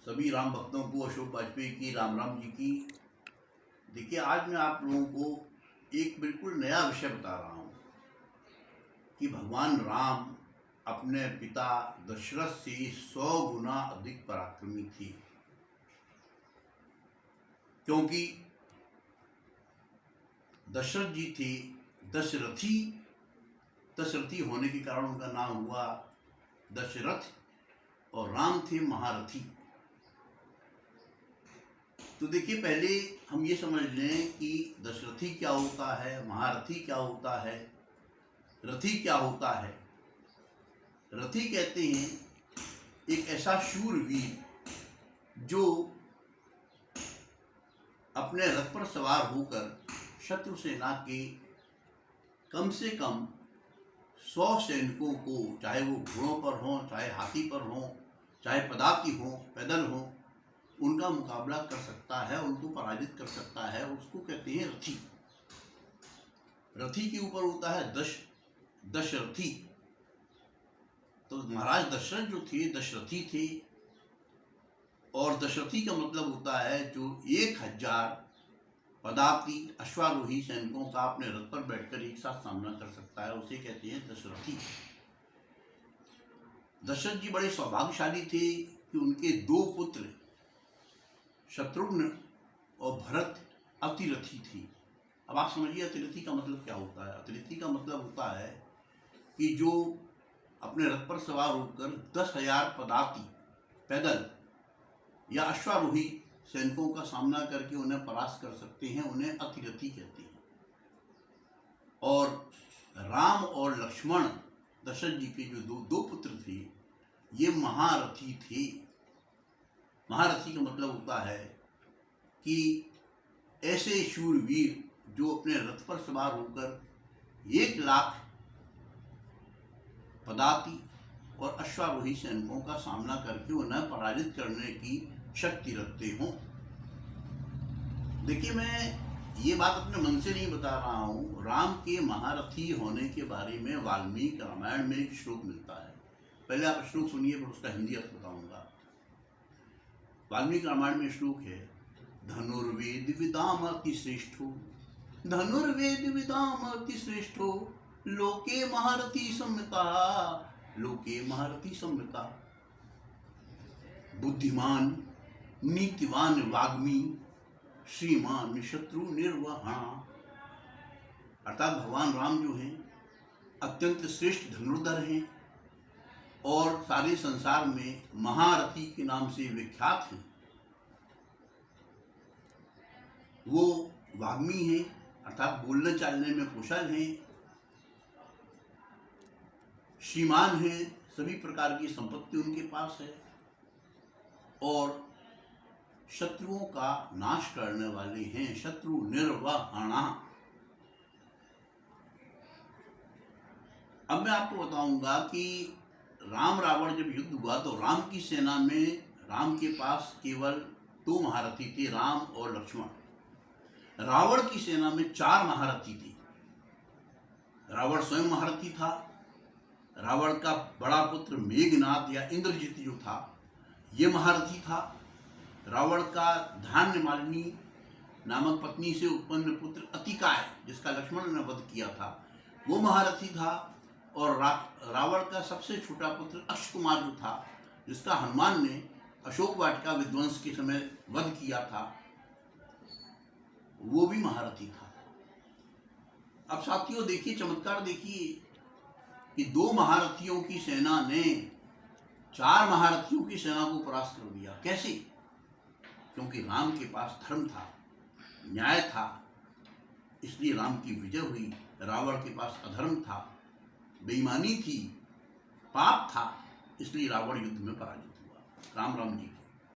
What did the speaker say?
सभी राम भक्तों को, अशोक वाजपेयी की, राम राम जी की। देखिए, आज मैं आप लोगों को एक बिल्कुल नया विषय बता रहा हूँ कि भगवान राम अपने पिता दशरथ से 100 गुना अधिक पराक्रमी थे, क्योंकि दशरथ जी थे दशरथी। दशरथी होने के कारण उनका नाम हुआ दशरथ, और राम थे महारथी। तो देखिए, पहले हम ये समझ लें कि दशरथी क्या होता है, महारथी क्या होता है, रथी क्या होता है। रथी कहते हैं एक ऐसा शूरवीर जो अपने रथ पर सवार होकर शत्रु सेना के कम से कम 100 सैनिकों को, चाहे वो घोड़ों पर हों, चाहे हाथी पर हों, चाहे पदाती हों, पैदल हों, उनका मुकाबला कर सकता है, उनको पराजित कर सकता है। उसको कहते हैं रथी। रथी के ऊपर होता है दशरथी। तो महाराज दशरथ जो थे दशरथी थे, और दशरथी का मतलब होता है जो 1000 पदाती अश्वारोही सैनिकों का अपने रथ पर बैठकर एक साथ सामना कर सकता है, उसे कहते हैं दशरथी। दशरथ जी बड़े सौभाग्यशाली थे कि उनके 2 पुत्र शत्रुघ्न और भरत अतिरथी थे। अब आप समझिए अतिरथी का मतलब क्या होता है। अतिरथी का मतलब होता है कि जो अपने रथ पर सवार होकर 10,000 पदाती पैदल या अश्वारोही सैनिकों का सामना करके उन्हें परास्त कर सकते हैं, उन्हें अतिरथी कहते हैं। और राम और लक्ष्मण, दशरथ जी के जो दो पुत्र थे, ये महारथी थे। महारथी का मतलब होता है कि ऐसे शूरवीर जो अपने रथ पर सवार होकर 1,00,000 पदाती और अश्वारोही सैनिकों का सामना करके उन्हें पराजित करने की शक्ति रखते हों। देखिए, मैं ये बात अपने मन से नहीं बता रहा हूँ। राम के महारथी होने के बारे में वाल्मीकि रामायण में एक श्लोक मिलता है। पहले आप श्लोक सुनिए, फिर उसका हिंदी अर्थ बताऊंगा। वाल्मीकि रामायण में श्लोक है, धनुर्वेद विदाम अति श्रेष्ठो, धनुर्वेद विदाम अति श्रेष्ठो, लोके महारथी सम्यता, लोके महारथी सम्यता। बुद्धिमान नीतिवान वाग्मी, श्रीमान शत्रु निर्वहणा। अर्थात भगवान राम जो हैं अत्यंत श्रेष्ठ धनुर्धर हैं और सारे संसार में महारथी के नाम से विख्यात हैं। वो वाग्मी हैं, अर्थात बोलने चालने में कुशल हैं, श्रीमान हैं, सभी प्रकार की संपत्ति उनके पास है, और शत्रुओं का नाश करने वाले हैं, शत्रु निर्वहणा। अब मैं आपको बताऊंगा कि राम रावण जब युद्ध हुआ तो राम की सेना में राम के पास केवल 2 महारथी थे, राम और लक्ष्मण। रावण की सेना में 4 महारथी थे। रावण स्वयं महारथी था। रावण का बड़ा पुत्र मेघनाद या इंद्रजित जो था, ये महारथी था। रावण का धान्य मालिनी नामक पत्नी से उत्पन्न पुत्र अतिकाय, जिसका लक्ष्मण ने वध किया था, वो महारथी था। और रावण का सबसे छोटा पुत्र अक्षकुमार जो था, जिसका हनुमान ने अशोक वाटिका विध्वंस के समय वध किया था, वो भी महारथी था। अब साथियों देखिए, चमत्कार देखिए कि 2 महारथियों की सेना ने 4 महारथियों की सेना को परास्त कर दिया। कैसे? क्योंकि राम के पास धर्म था, न्याय था, इसलिए राम की विजय हुई। रावण के पास अधर्म था, बेईमानी थी, पाप था, इसलिए रावण युद्ध में पराजित हुआ। राम राम जी।